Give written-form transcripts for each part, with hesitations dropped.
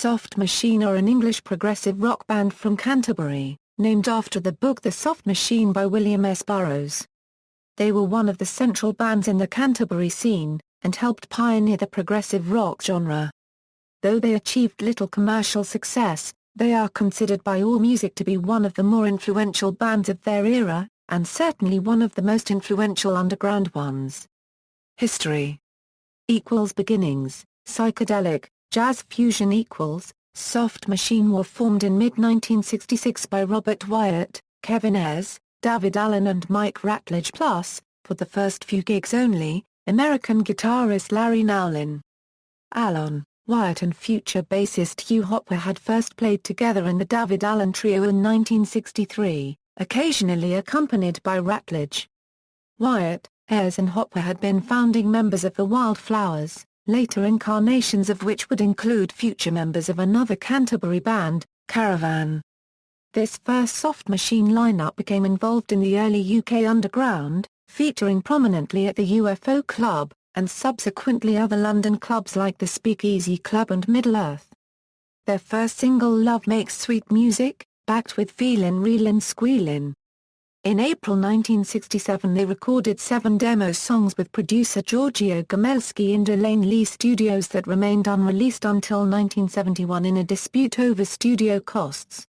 Soft Machine are an English progressive rock band from Canterbury, named after the book The Soft Machine by William S. Burroughs. They were one of the central bands in the Canterbury scene, and helped pioneer the progressive rock genre. Though they achieved little commercial success, they are considered by AllMusic to be one of the more influential bands of their era, and certainly one of the most influential underground ones. History Beginnings, psychedelic, jazz fusion Soft Machine were formed in mid-1966 by Robert Wyatt, Kevin Ayers, David Allen and Mike Ratledge plus, for the first few gigs only, American guitarist Larry Nowlin. Allen, Wyatt and future bassist Hugh Hopper had first played together in the David Allen Trio in 1963, occasionally accompanied by Ratledge. Wyatt, Ayers and Hopper had been founding members of the Wildflowers, later incarnations of which would include future members of another Canterbury band, Caravan. This first Soft Machine lineup became involved in the early UK underground, featuring prominently at the UFO Club, and subsequently other London clubs like the Speakeasy Club and Middle-earth. Their first single Love Makes Sweet Music, backed with Feelin' Reelin' Squealin'. In April 1967 they recorded 7 demo songs with producer Giorgio Gomelski in Delane Lee Studios that remained unreleased until 1971 in a dispute over studio costs.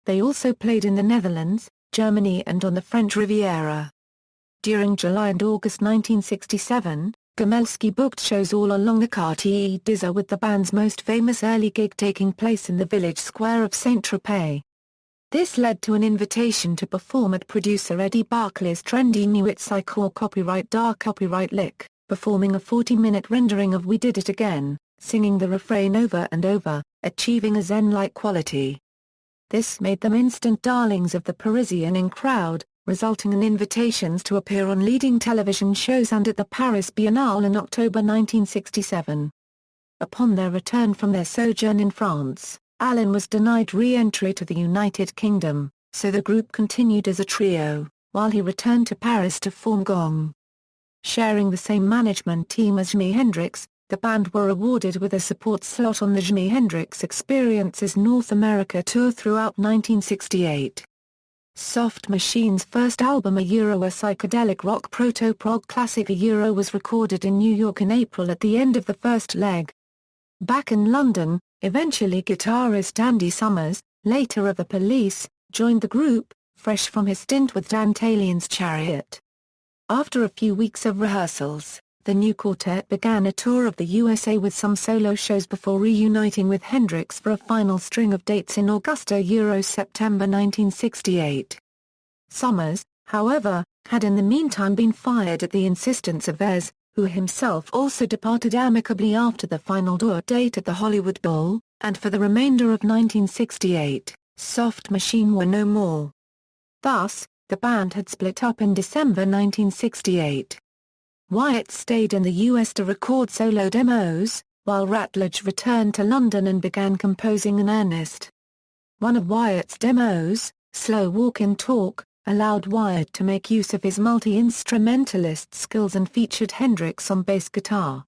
They also played in the Netherlands, Germany and on the French Riviera. During July and August 1967, Gomelski booked shows all along the Quartier d'Azur with the band's most famous early gig taking place in the village square of Saint-Tropez. This led to an invitation to perform at producer Eddie Barclay's trendy new hit Psycho Copyright Dark Copyright Lick, performing a 40-minute rendering of We Did It Again, singing the refrain over and over, achieving a zen-like quality. This made them instant darlings of the Parisian crowd, resulting in invitations to appear on leading television shows and at the Paris Biennale in October 1967. Upon their return from their sojourn in France, Allen was denied re-entry to the United Kingdom, so the group continued as a trio, while he returned to Paris to form Gong. Sharing the same management team as Jimi Hendrix, the band were awarded with a support slot on the Jimi Hendrix Experience's North America tour throughout 1968. Soft Machine's first album a psychedelic rock proto-prog classic was recorded in New York in April at the end of the first leg. Back in London, eventually guitarist Andy Summers, later of The Police, joined the group, fresh from his stint with Dan Talien's Chariot. After a few weeks of rehearsals, the new quartet began a tour of the USA with some solo shows before reuniting with Hendrix for a final string of dates in September 1968. Summers, however, had in the meantime been fired at the insistence of Ayers, who himself also departed amicably after the final tour date at the Hollywood Bowl, and for the remainder of 1968, Soft Machine were no more. Thus, the band had split up in December 1968. Wyatt stayed in the US to record solo demos, while Ratledge returned to London and began composing in earnest. One of Wyatt's demos, Slow Walkin' Talk, allowed Wyatt to make use of his multi-instrumentalist skills and featured Hendrix on bass guitar.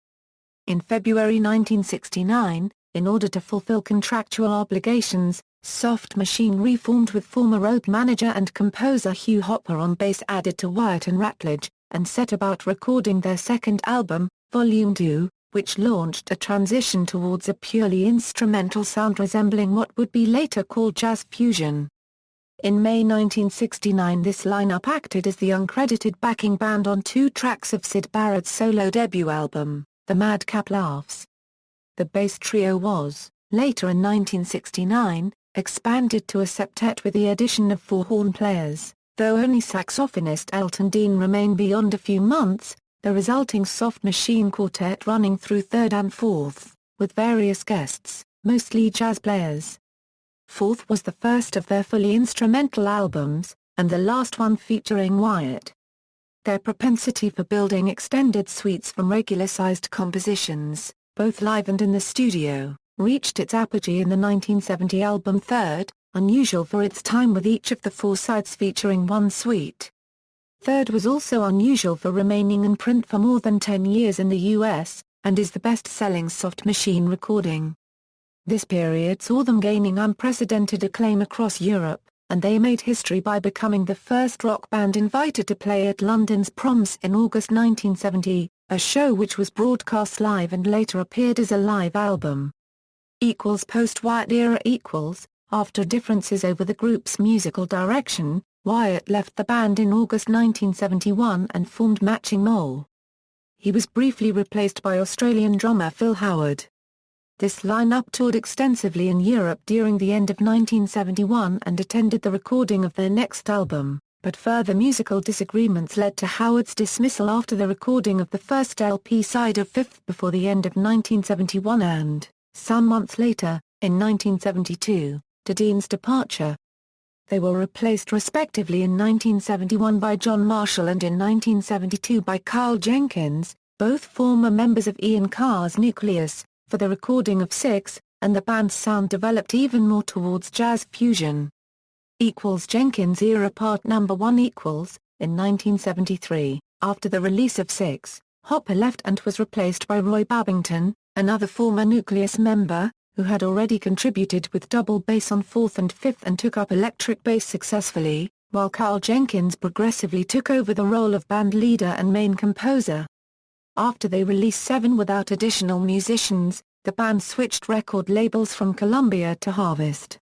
In February 1969, in order to fulfill contractual obligations, Soft Machine reformed with former road manager and composer Hugh Hopper on bass added to Wyatt and Ratledge, and set about recording their second album, Volume 2, which launched a transition towards a purely instrumental sound resembling what would be later called jazz fusion. In May 1969 this lineup acted as the uncredited backing band on 2 tracks of Syd Barrett's solo debut album, The Madcap Laughs. The bass trio was, later in 1969, expanded to a septet with the addition of 4 horn players, though only saxophonist Elton Dean remained beyond a few months, the resulting Soft Machine quartet running through third and fourth, with various guests, mostly jazz players. Fourth was the first of their fully instrumental albums, and the last one featuring Wyatt. Their propensity for building extended suites from regular-sized compositions, both live and in the studio, reached its apogee in the 1970 album Third, unusual for its time with each of the 4 sides featuring 1 suite. Third was also unusual for remaining in print for more than 10 years in the US, and is the best-selling Soft Machine recording. This period saw them gaining unprecedented acclaim across Europe, and they made history by becoming the first rock band invited to play at London's Proms in August 1970, a show which was broadcast live and later appeared as a live album. Post-Wyatt era. After differences over the group's musical direction, Wyatt left the band in August 1971 and formed Matching Mole. He was briefly replaced by Australian drummer Phil Howard. This lineup toured extensively in Europe during the end of 1971 and attended the recording of their next album, but further musical disagreements led to Howard's dismissal after the recording of the first LP side of Fifth before the end of 1971 and, some months later, in 1972, to Dean's departure. They were replaced respectively in 1971 by John Marshall and in 1972 by Carl Jenkins, both former members of Ian Carr's Nucleus, for the recording of Six, and the band's sound developed even more towards jazz fusion. Jenkins era Part No. 1. In 1973, after the release of Six, Hopper left and was replaced by Roy Babington, another former Nucleus member, who had already contributed with double bass on Fourth and Fifth and took up electric bass successfully, while Carl Jenkins progressively took over the role of band leader and main composer. After they released Seven without additional musicians, the band switched record labels from Columbia to Harvest.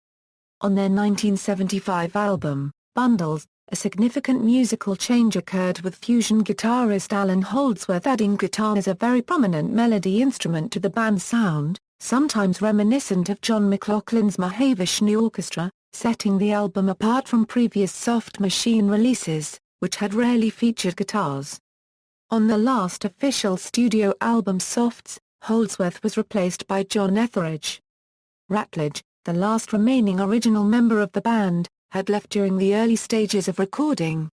On their 1975 album, Bundles, a significant musical change occurred with fusion guitarist Alan Holdsworth adding guitar as a very prominent melody instrument to the band's sound, sometimes reminiscent of John McLaughlin's Mahavishnu Orchestra, setting the album apart from previous Soft Machine releases, which had rarely featured guitars. On the last official studio album Softs, Holdsworth was replaced by John Etheridge. Ratledge, the last remaining original member of the band, had left during the early stages of recording.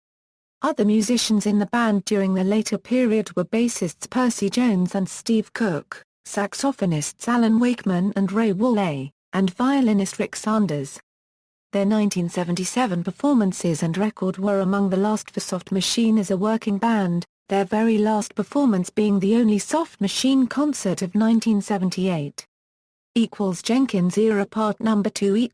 Other musicians in the band during the later period were bassists Percy Jones and Steve Cook, saxophonists Alan Wakeman and Ray Woolley, and violinist Rick Sanders. Their 1977 performances and record were among the last for Soft Machine as a working band, their very last performance being the only Soft Machine concert of 1978. Jenkins era Part No. 2.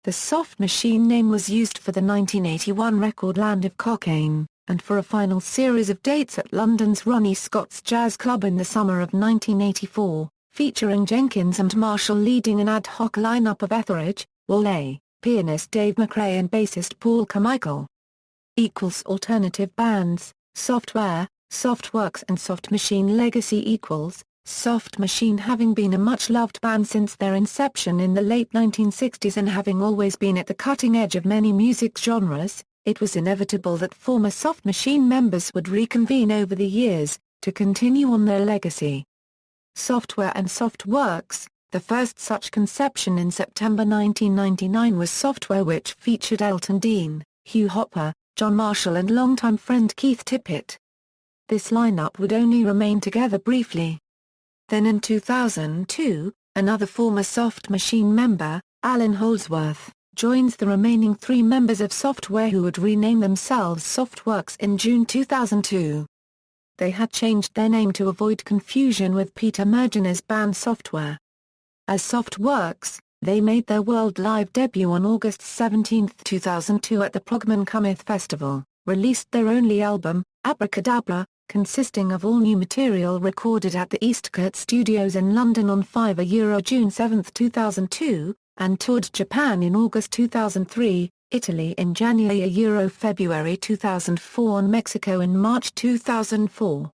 The Soft Machine name was used for the 1981 record Land of Cocaine, and for a final series of dates at London's Ronnie Scott's Jazz Club in the summer of 1984, featuring Jenkins and Marshall leading an ad hoc lineup of Etheridge, Woolley, pianist Dave McRae and bassist Paul Carmichael. Alternative bands, Software, Softworks and Soft Machine Legacy. Soft Machine having been a much-loved band since their inception in the late 1960s and having always been at the cutting edge of many music genres, it was inevitable that former Soft Machine members would reconvene over the years, to continue on their legacy. Software and Softworks, the first such conception in September 1999 was Software, which featured Elton Dean, Hugh Hopper, John Marshall and longtime friend Keith Tippett. This lineup would only remain together briefly. Then in 2002, another former Soft Machine member, Alan Holdsworth, joins the remaining three members of Software who would rename themselves Softworks in June 2002. They had changed their name to avoid confusion with Peter Mergener's band Software. As Softworks, they made their world live debut on August 17, 2002 at the Progman Cometh Festival, released their only album, Abracadabra, consisting of all new material recorded at the Eastcourt Studios in London on June 7, 2002, and toured Japan in August 2003, Italy in January February 2004 and Mexico in March 2004.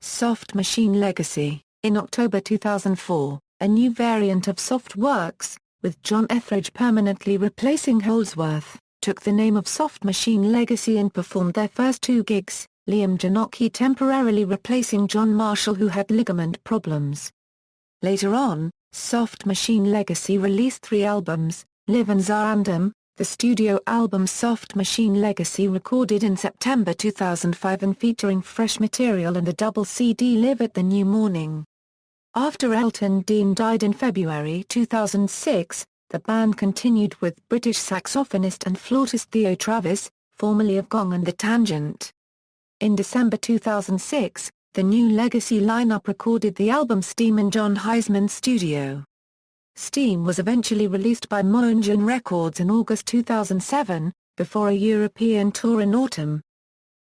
Soft Machine Legacy. In October 2004, a new variant of Softworks, with John Etheridge permanently replacing Holdsworth, took the name of Soft Machine Legacy and performed their first two gigs, Liam Janocki temporarily replacing John Marshall who had ligament problems. Later on, Soft Machine Legacy released 3 albums, Live and Zarandom, the studio album Soft Machine Legacy recorded in September 2005 and featuring fresh material, and the double CD Live at the New Morning. After Elton Dean died in February 2006, the band continued with British saxophonist and flautist Theo Travis, formerly of Gong and The Tangent. In December 2006, the new Legacy lineup recorded the album Steam in John Heisman's studio. Steam was eventually released by Mountain Records in August 2007, before a European tour in autumn.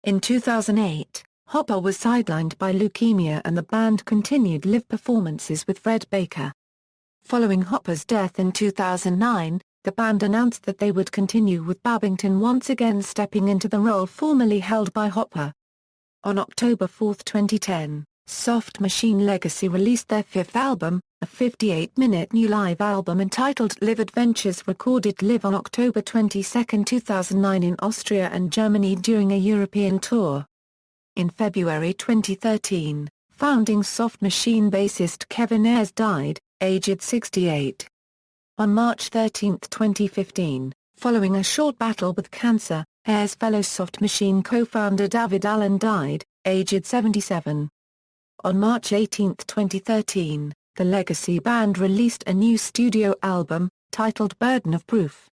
In 2008, Hopper was sidelined by leukemia and the band continued live performances with Fred Baker. Following Hopper's death in 2009, the band announced that they would continue with Babington once again stepping into the role formerly held by Hopper. On October 4, 2010, Soft Machine Legacy released their fifth album, a 58-minute new live album entitled Live Adventures, recorded live on October 22, 2009 in Austria and Germany during a European tour. In February 2013, founding Soft Machine bassist Kevin Ayers died, aged 68. On March 13, 2015, following a short battle with cancer, Ayers' fellow Soft Machine co-founder David Allen died, aged 77. On March 18, 2013, the Legacy Band released a new studio album, titled Burden of Proof.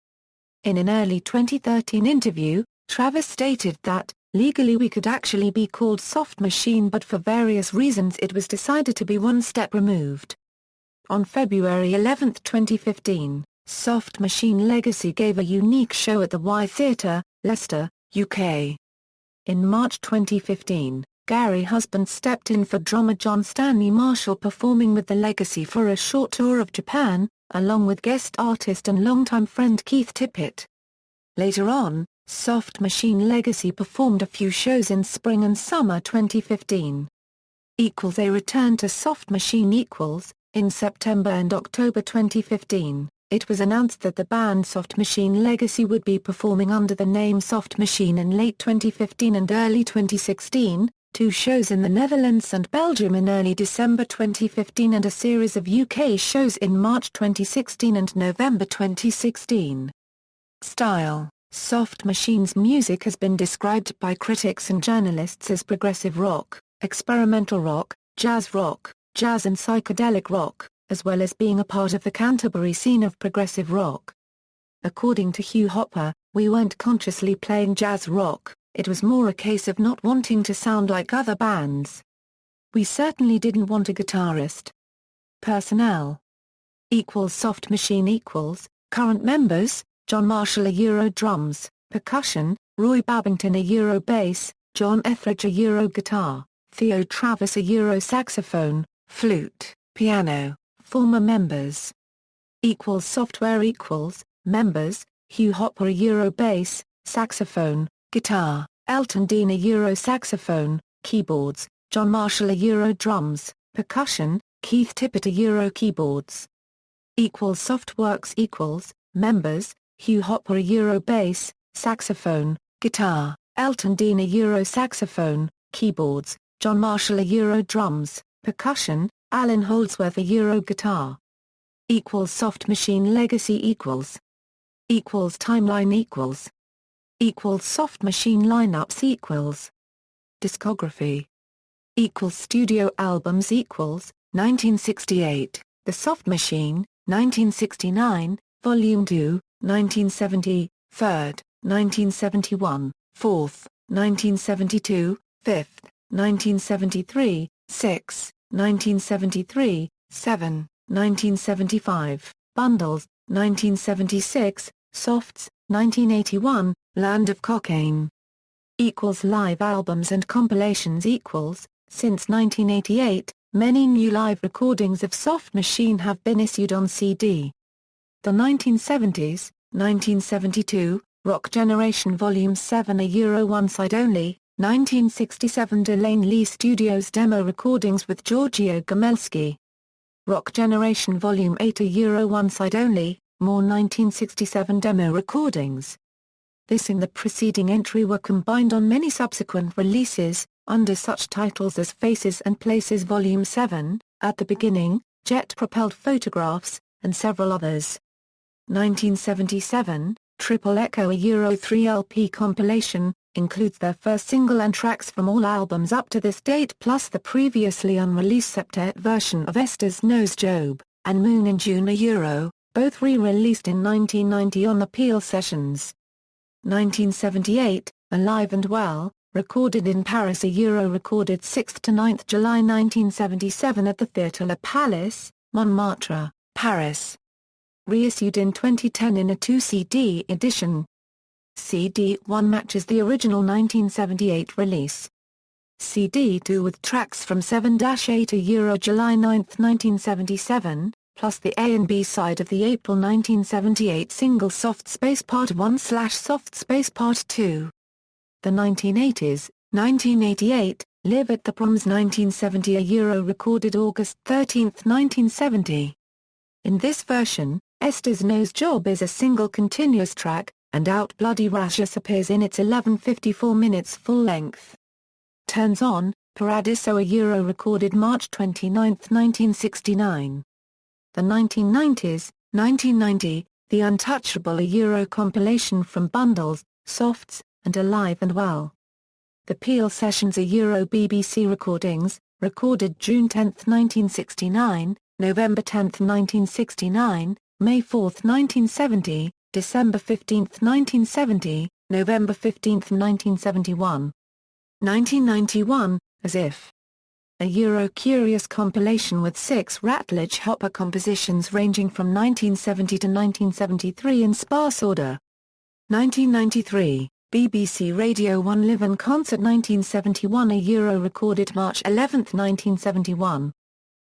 In an early 2013 interview, Travis stated that, "Legally we could actually be called Soft Machine, but for various reasons it was decided to be one step removed." On February 11, 2015, Soft Machine Legacy gave a unique show at the Y Theatre, Leicester, UK. In March 2015, Gary Husband stepped in for drummer John Stanley Marshall, performing with the Legacy for a short tour of Japan, along with guest artist and longtime friend Keith Tippett. Later on, Soft Machine Legacy performed a few shows in spring and summer 2015. They returned to Soft Machine in September and October 2015. It was announced that the band Soft Machine Legacy would be performing under the name Soft Machine in late 2015 and early 2016, 2 shows in the Netherlands and Belgium in early December 2015 and a series of UK shows in March 2016 and November 2016. Style: Soft Machine's music has been described by critics and journalists as progressive rock, experimental rock, jazz and psychedelic rock, as well as being a part of the Canterbury scene of progressive rock. According to Hugh Hopper, "We weren't consciously playing jazz rock, it was more a case of not wanting to sound like other bands. We certainly didn't want a guitarist." Personnel Soft Machine Current members: John Marshall drums, percussion, Roy Babington bass, John Etheridge guitar, Theo Travis saxophone, flute, piano. Former members Software members: Hugh Hopper bass, saxophone, guitar, Elton Dean saxophone, keyboards, John Marshall drums, percussion, Keith Tippett keyboards. Softworks members: Hugh Hopper bass, saxophone, guitar, Elton Dean saxophone, keyboards, John Marshall drums, percussion, Alan Holdsworth guitar. Soft Machine Legacy Timeline Soft Machine lineups Discography Studio albums 1968, The Soft Machine, 1969, Volume 2, 1970, 3rd, 1971, 4th, 1972, 5th, 1973, 6th, 1973, 7, 1975, Bundles, 1976, Softs, 1981, Land of Cocaine. Live albums and compilations Since 1988, many new live recordings of Soft Machine have been issued on CD. The 1970s, 1972, Rock Generation Volume 7 one side only, 1967 Delane Lee Studios demo recordings with Giorgio Gomelsky. Rock Generation Volume 8 one side only, more 1967 demo recordings. This and the preceding entry were combined on many subsequent releases, under such titles as Faces and Places Volume 7, At the Beginning, Jet-Propelled Photographs, and several others. 1977, Triple Echo a 3 LP compilation, includes their first single and tracks from all albums up to this date plus the previously unreleased septet version of Esther's Nose Job, and Moon in June both re-released in 1990 on the Peel Sessions. 1978, Alive and Well, recorded in Paris recorded 6th to 9th July 1977 at the Theatre Le Palace, Montmartre, Paris. Reissued in 2010 in a 2-CD edition. CD 1 matches the original 1978 release. CD 2 with tracks from 7-8 Euro July 9, 1977, plus the A and B side of the April 1978 single Soft Space Part 1/Soft Space Part 2. The 1980s, 1988, Live at the Proms 1970 Euro recorded August 13, 1970. In this version, Esther's Nose Job is a single continuous track, and Out Bloody Rashes appears in its 11:54 minutes full length. Turns On, Paradiso Euro recorded March 29, 1969. The 1990s, 1990, The Untouchable Euro compilation from Bundles, Softs, and Alive and Well. The Peel Sessions Euro BBC recordings, recorded June 10, 1969, November 10, 1969, May 4, 1970, December 15, 1970, November 15, 1971. 1991, As If. A Euro Curious compilation with 6 Rattledge Hopper compositions ranging from 1970 to 1973 in sparse order. 1993, BBC Radio 1 Live in Concert 1971 Euro recorded March 11, 1971.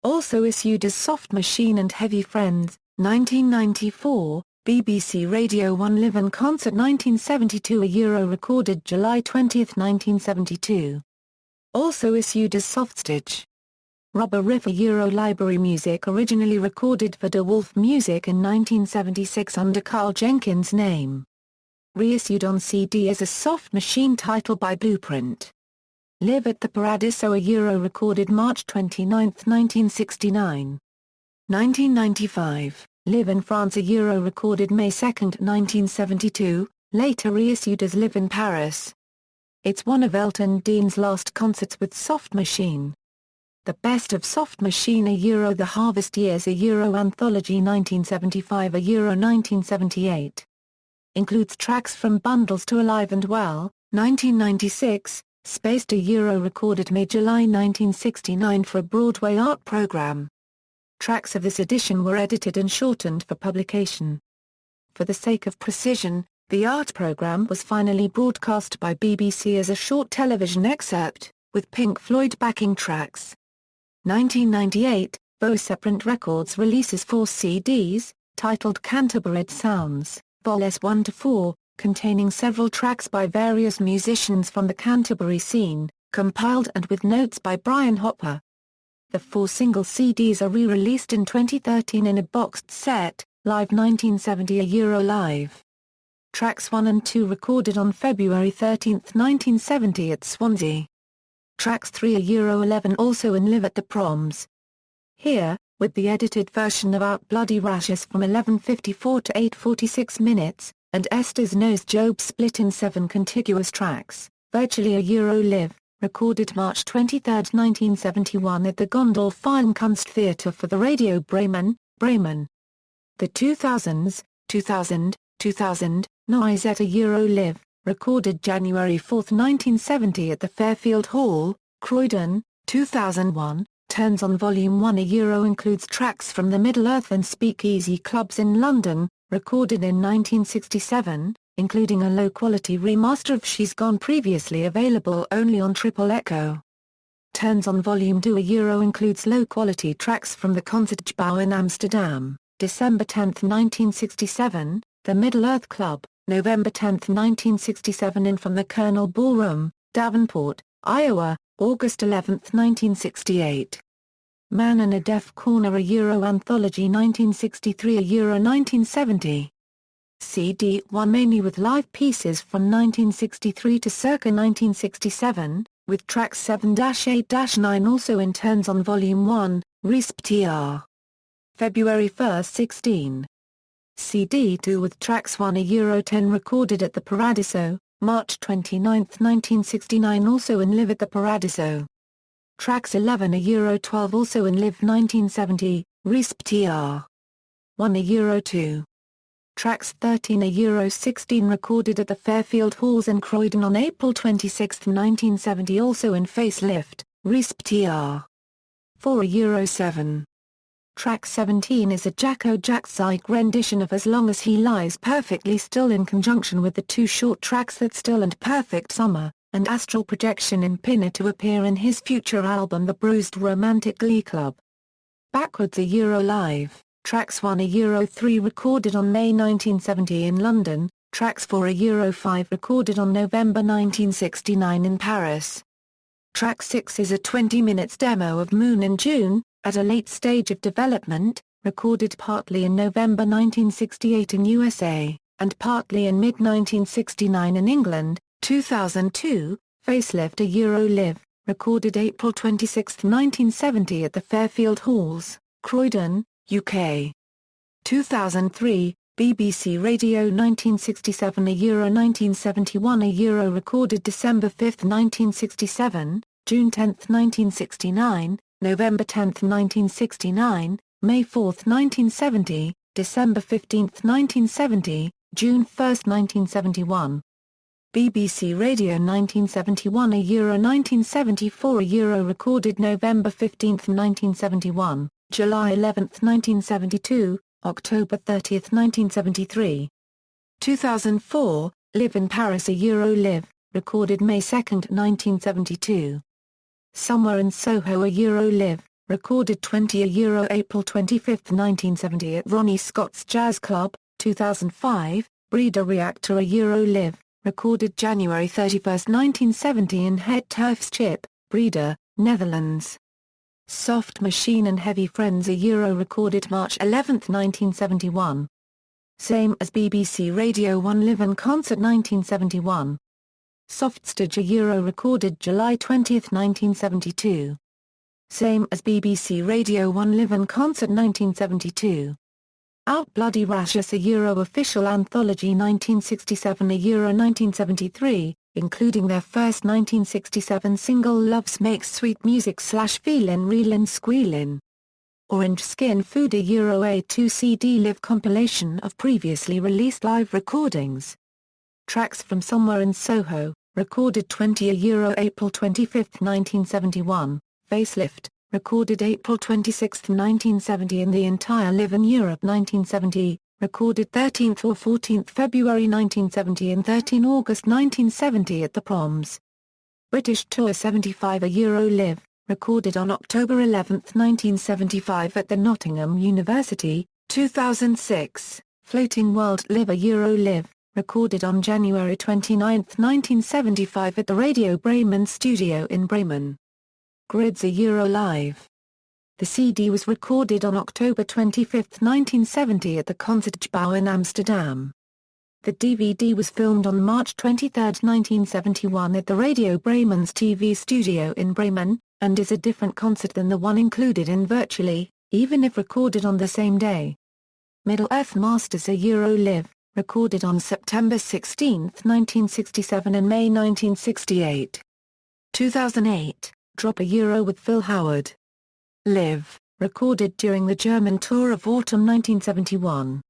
Also issued as Soft Machine and Heavy Friends, 1994, BBC Radio 1 Live in Concert 1972 Euro recorded July 20, 1972. Also issued as Softstage. Rubber Riff Euro Library Music originally recorded for De Wolf Music in 1976 under Carl Jenkins' name. Reissued on CD as a Soft Machine title by Blueprint. Live at the Paradiso Euro recorded March 29, 1969. 1995, Live in France Euro recorded May 2, 1972, later reissued as Live in Paris. It's one of Elton Dean's last concerts with Soft Machine. The Best of Soft Machine Euro The Harvest Years Euro Anthology 1975 Euro 1978. Includes tracks from Bundles to Alive and Well, 1996, Spaced Euro recorded May-July 1969 for a Broadway art program. Tracks of this edition were edited and shortened for publication. For the sake of precision, the art program was finally broadcast by BBC as a short television excerpt, with Pink Floyd backing tracks. 1998, Voceprint Records releases 4 CDs, titled Canterbury Sounds, Vols 1-4, containing several tracks by various musicians from the Canterbury scene, compiled and with notes by Brian Hopper. The 4 single CDs are re-released in 2013 in a boxed set, Live 1970 Euro Live. Tracks 1 and 2 recorded on February 13, 1970 at Swansea. Tracks 3 Euro 11 also in Live at the Proms. Here, with the edited version of Out Bloody Rashes from 11:54 to 8:46 minutes, and Esther's Nose Job split in 7 contiguous tracks, virtually a Euro Live, recorded March 23, 1971 at the Gondel Filmkunst Theatre for the Radio Bremen, Bremen. The 2000s, 2000, Noise at a Euro Live, recorded January 4, 1970 at the Fairfield Hall, Croydon, 2001, Turns On Volume 1 Euro includes tracks from the Middle-earth and Speakeasy clubs in London, recorded in 1967, including a low-quality remaster of She's Gone previously available only on Triple Echo. Turns On Volume 2 Euro includes low-quality tracks from the Concertgebouw in Amsterdam, December 10, 1967, the Middle-earth Club, November 10, 1967 and from the Colonel Ballroom, Davenport, Iowa, August 11, 1968. Man and a Deaf Corner Euro Anthology 1963 Euro 1970. CD 1 mainly with live pieces from 1963 to circa 1967, with tracks 7-8-9 also in Turns On Volume 1, RISP-TR. February 1, 16. CD 2 with tracks 1 Euro 10 recorded at the Paradiso, March 29, 1969 also in Live at the Paradiso. Tracks 11 Euro 12 also in Live 1970, RISP-TR. 1 Euro 2. Tracks 13 Euro 16 recorded at the Fairfield Halls in Croydon on April 26, 1970 also in Facelift, RISP-TR. 4 Euro 7. Track 17 is a Jacko-Jack-Zyke rendition of As Long as He Lies Perfectly Still in conjunction with the two short tracks That Still and Perfect Summer, and Astral Projection in Pinner to appear in his future album The Bruised Romantic Glee Club. Backwards a Euro Live, Tracks 1 a Euro 3 recorded on May 1970 in London, Tracks 4 a Euro 5 recorded on November 1969 in Paris. Track 6 is a 20 minutes demo of Moon in June, at a late stage of development, recorded partly in November 1968 in USA, and partly in mid-1969 in England. 2002, Facelift a Euro Live, recorded April 26, 1970 at the Fairfield Halls, Croydon, UK. 2003, BBC Radio 1967 a Euro 1971 a Euro recorded December 5, 1967, June 10, 1969, November 10, 1969, May 4, 1970, December 15, 1970, June 1, 1971. BBC Radio 1971 a Euro 1974 a Euro recorded November 15, 1971, July 11, 1972, October 30, 1973. 2004, Live in Paris a Euro Live, recorded May 2, 1972. Somewhere in Soho a Euro Live, recorded 20 a Euro April 25, 1970 at Ronnie Scott's Jazz Club. 2005, Breeder Reactor a Euro Live, recorded January 31, 1970 in Het Turfschip, Breeder, Netherlands. Soft Machine and Heavy Friends a Euro recorded March 11, 1971. Same as BBC Radio 1 Live in Concert 1971. Softstage a Euro recorded July 20, 1972. Same as BBC Radio 1 Live in Concert 1972. Out Bloody Rashes a Euro official anthology 1967 a Euro 1973, including their first 1967 single Loves Makes Sweet Music / Feelin' Reelin' Squealin'. Orange Skin Food a Euro A2 CD live compilation of previously released live recordings. Tracks from Somewhere in Soho, recorded 20 a Euro April 25, 1971, Facelift, recorded April 26, 1970 in the entire Live in Europe 1970, recorded 13th or 14th February 1970 and 13 August 1970 at the Proms. British Tour 75 a Euro Live, recorded on October 11, 1975 at the Nottingham University. 2006, Floating World Live a Euro Live, recorded on January 29, 1975 at the Radio Bremen studio in Bremen. Grids a Euro Live. The CD was recorded on October 25, 1970 at the Concertgebouw in Amsterdam. The DVD was filmed on March 23, 1971 at the Radio Bremen's TV studio in Bremen, and is a different concert than the one included in Virtually, even if recorded on the same day. Middle-earth Masters a Euro Live, recorded on September 16, 1967 and May 1968. 2008, Drop a Euro with Phil Howard. Live, recorded during the German tour of autumn 1971.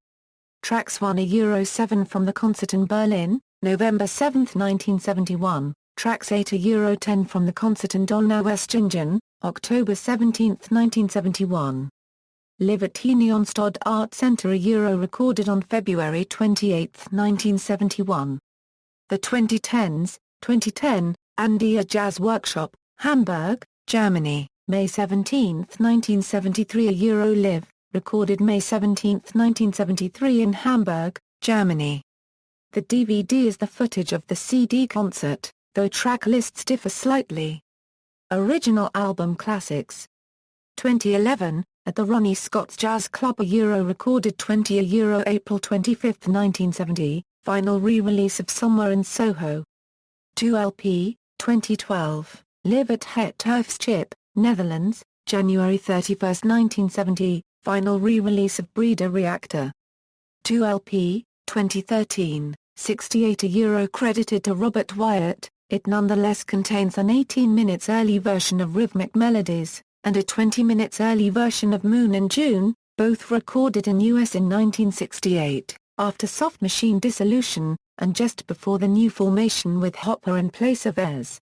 Tracks 1 a Euro 7 from the concert in Berlin, November 7, 1971. Tracks 8 a Euro 10 from the concert in Donaueschingen, October 17, 1971. Live at Heneonstad Art Center a Euro recorded on February 28, 1971. The 2010s, 2010, Andia Jazz Workshop, Hamburg, Germany, May 17, 1973 a Euro Live, recorded May 17, 1973 in Hamburg, Germany. The DVD is the footage of the CD concert, though track lists differ slightly. Original album classics. 2011, at the Ronnie Scott's Jazz Club a Euro recorded 20 a Euro April 25, 1970, final re-release of Somewhere in Soho. 2LP, 2012, Live at Het Turfschip, Netherlands, January 31, 1970, final re-release of Breeder Reactor. 2LP, 2013, 68 a Euro credited to Robert Wyatt, it nonetheless contains an 18 minutes early version of Rhythmic Melodies, and a 20 minutes early version of Moon in June, both recorded in US in 1968, after Soft Machine dissolution, and just before the new formation with Hopper in place of Ez.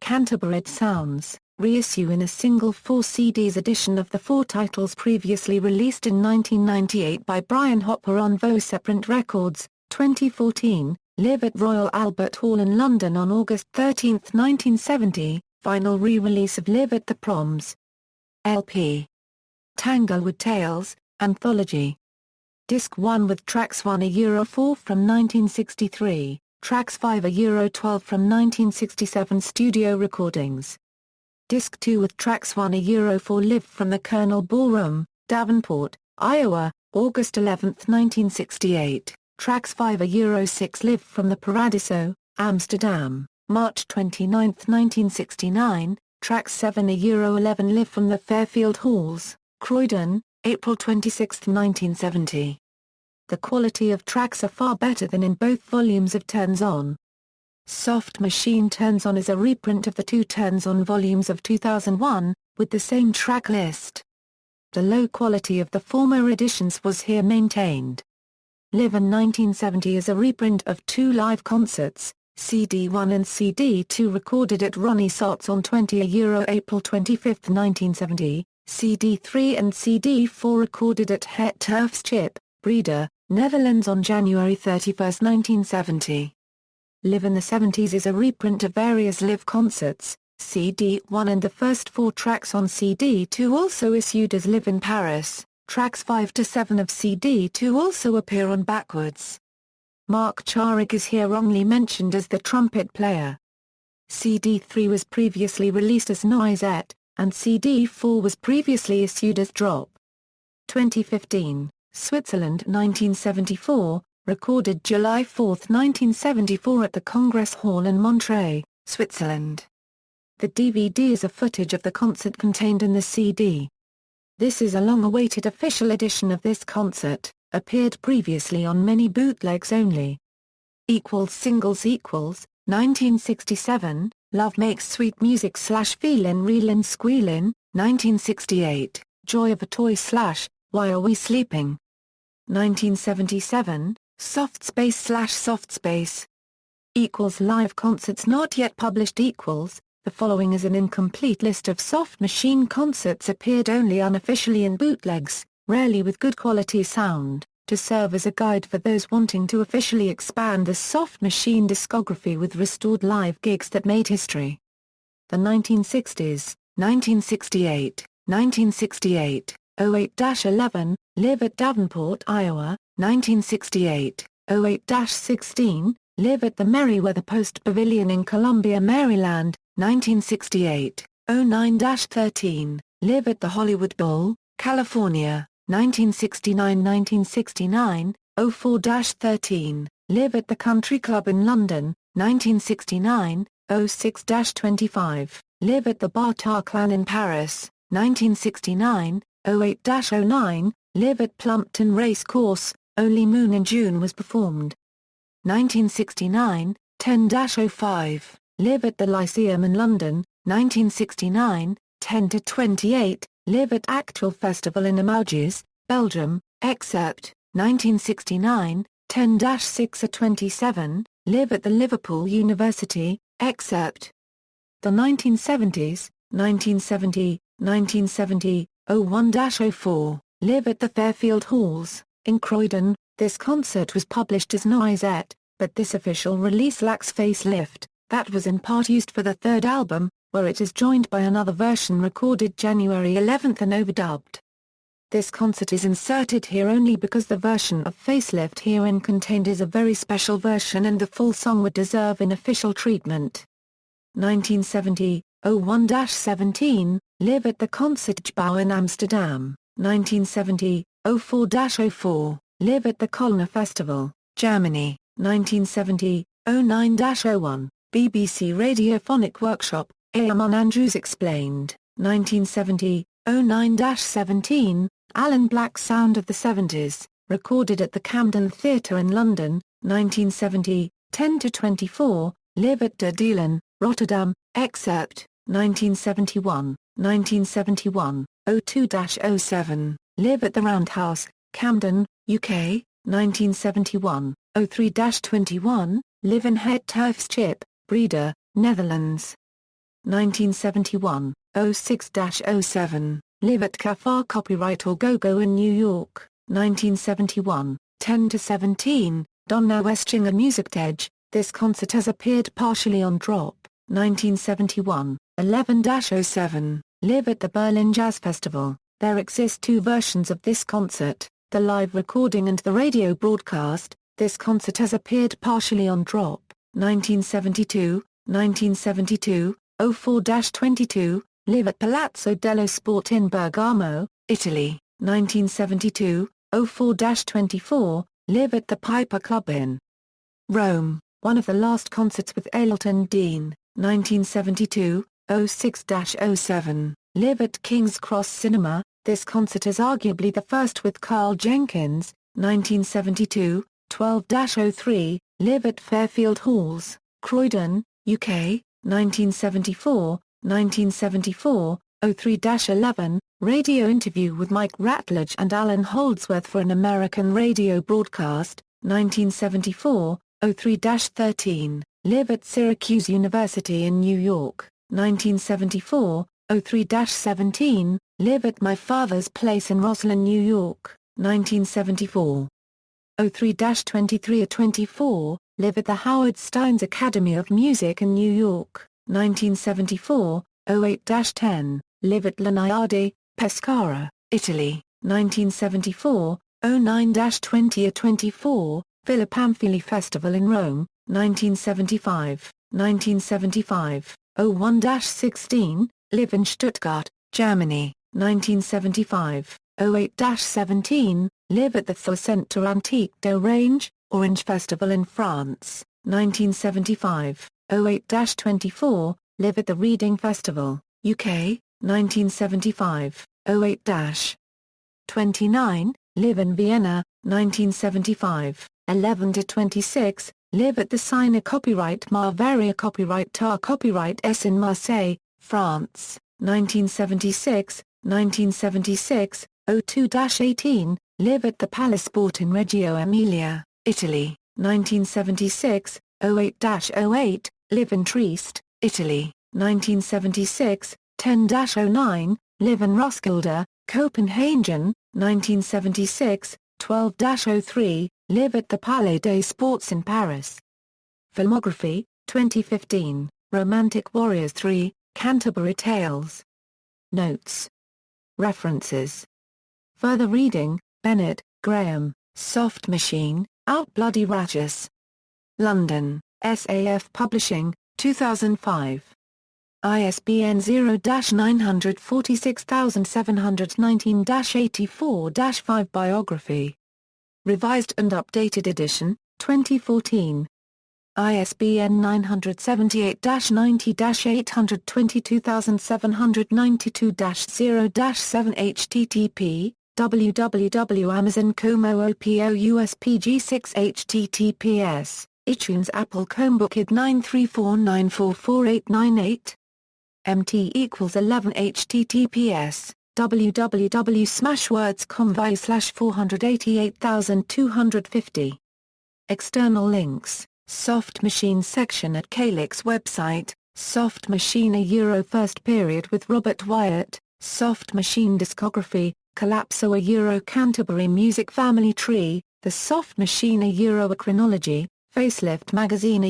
Canterbury Sounds, reissue in a single 4 CDs edition of the 4 titles previously released in 1998 by Brian Hopper on Voceprint Records. 2014, Live at Royal Albert Hall in London on August 13, 1970, vinyl re-release of Live at the Proms. LP. Tanglewood Tales, Anthology. Disc 1 with tracks 1 €4 from 1963, tracks 5 €12 from 1967 studio recordings. Disc 2 with tracks 1 €4 Live from the Colonel Ballroom, Davenport, Iowa, August 11, 1968, tracks 5 €6 Live from the Paradiso, Amsterdam, March 29, 1969, tracks 7 €11 Live from the Fairfield Halls, Croydon, April 26, 1970. The quality of tracks are far better than in both volumes of Turns On. Soft Machine Turns On is a reprint of the 2 Turns On volumes of 2001, with the same track list. The low quality of the former editions was here maintained. Live in 1970 is a reprint of 2 live concerts, CD1 and CD2 recorded at Ronnie Sott's on 20 April 25, 1970, CD3 and CD4 recorded at Het Turfs Chip, Breda, Netherlands on January 31, 1970. Live in the 70s is a reprint of various live concerts, CD1 and the first 4 tracks on CD2 also issued as Live in Paris. Tracks 5 to 7 of CD2 also appear on Backwards. Mark Charig is here wrongly mentioned as the trumpet player. CD3 was previously released as Noisette, and CD4 was previously issued as Drop. 2015, Switzerland 1974, recorded July 4, 1974 at the Congress Hall in Montreux, Switzerland. The DVD is a footage of the concert contained in the CD. This is a long-awaited official edition of this concert, appeared previously on many bootlegs only. Singles 1967, Love Makes Sweet Music / Feelin' Reelin' Squealin', 1968, Joy of a Toy / Why Are We Sleeping? 1977, Soft Space / Soft Space. Live concerts not yet published. The following is an incomplete list of Soft Machine concerts appeared only unofficially in bootlegs, rarely with good quality sound, to serve as a guide for those wanting to officially expand the Soft Machine discography with restored live gigs that made history. The 1960s, 1968, 1968, 08-11, Live at Davenport, Iowa, 1968, 08-16, Live at the Merriweather Post Pavilion in Columbia, Maryland, 1968, 09-13, Live at the Hollywood Bowl, California, 1969-1969, 04-13, Live at the Country Club in London, 1969, 06-25, Live at the Bataclan in Paris, 1969, 08-09, Live at Plumpton Race Course, only Moon in June was performed. 1969, 10-05, Live at the Lyceum in London, 1969, 10-28, Live at Actual Festival in Emouges, Belgium, excerpt, 1969, 10-6-27, Live at the Liverpool University, excerpt. The 1970s, 1970, 1970, 01-04, Live at the Fairfield Halls, in Croydon. This concert was published as Noisette, but this official release lacks facelift, that was in part used for the third album, where it is joined by another version recorded January 11 and overdubbed. This concert is inserted here only because the version of Facelift herein contained is a very special version and the full song would deserve an official treatment. 1970, 01-17, Live at the Concertgebouw in Amsterdam, 1970, 04-04, Live at the Kölner Festival, Germany, 1970, 09-01, BBC Radiophonic Workshop, Eamon Andrews Explained, 1970, 09-17, Alan Black Sound of the 70s, recorded at the Camden Theatre in London, 1970, 10-24, Live at De Delen, Rotterdam, excerpt, 1971, 1971, 02-07, Live at the Roundhouse, Camden, UK, 1971, 03-21, Live in Het Turfs Chip, Breda, Netherlands. 1971, 06-07, Live at Cafar Copyright or Go-Go in New York, 1971, 10-17, Donna Weschinger Music Edge, this concert has appeared partially on Drop, 1971, 11-07, Live at the Berlin Jazz Festival. There exist two versions of this concert, the live recording and the radio broadcast. This concert has appeared partially on Drop, 1972, 04-22, Live at Palazzo dello Sport in Bergamo, Italy, 1972, 04-24, Live at the Piper Club in Rome, one of the last concerts with Elton Dean, 1972, 06-07, Live at King's Cross Cinema. This concert is arguably the first with Carl Jenkins, 1972, 12-03, Live at Fairfield Halls, Croydon, UK, 1974, 03-11, radio interview with Mike Ratledge and Alan Holdsworth for an American radio broadcast, 1974, 03-13, Live at Syracuse University in New York, 1974, 03-17, Live at My Father's Place in Roslyn, New York, 1974. 03-23-24, Live at the Howard Steins Academy of Music in New York, 1974, 08-10, Live at Laniardi, Pescara, Italy, 1974, 09-20-24, Villa Pamphili Festival in Rome, 1975, 01-16, Live in Stuttgart, Germany, 1975, 08-17, Live at the Centre Antique de Range, Orange Festival in France, 1975, 08-24, Live at the Reading Festival, UK, 1975, 08-29, Live in Vienna, 1975, 11-26, Live at the Signer Copyright Marveria Copyright Tar Copyright S in Marseille, France, 1976, 02-18, Live at the Palasport in Reggio Emilia, Italy, 1976, 08-08, Live in Trieste, Italy, 1976, 10-09, Live in Roskilde, Copenhagen, 1976, 12-03, Live at the Palais des Sports in Paris. Filmography, 2015, Romantic Warriors 3, Canterbury Tales. Notes. References. Further reading, Bennett, Graham, Soft Machine, Out Bloody Rageous. London, SAF Publishing, 2005. ISBN 0-946719-84-5 Biography. Revised and Updated Edition, 2014. ISBN 978-80-22792-0-7 http www.amazon.com/OPOUSPG6 https iTunes Apple Chromebook ID 934944898 MT = 11 https www.smashwords.com/488250 External links, Soft Machine section at Calyx website, Soft Machine First period with Robert Wyatt, Soft Machine discography, Calypso Canterbury music family tree, The Soft Machine a chronology, Facelift magazine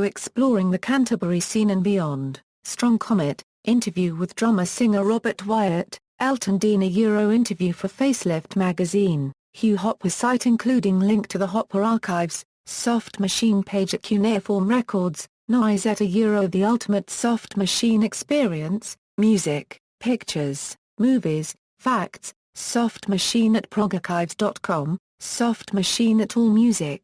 exploring the Canterbury scene and beyond, Strong Comet, interview with drummer-singer Robert Wyatt, Elton Dean interview for Facelift magazine, Hugh Hopper site including link to the Hopper archives, Soft Machine page at Cuneiform Records, Noisette The Ultimate Soft Machine Experience, Music, Pictures, Movies, Facts, Soft Machine at progarchives.com, Soft Machine at AllMusic.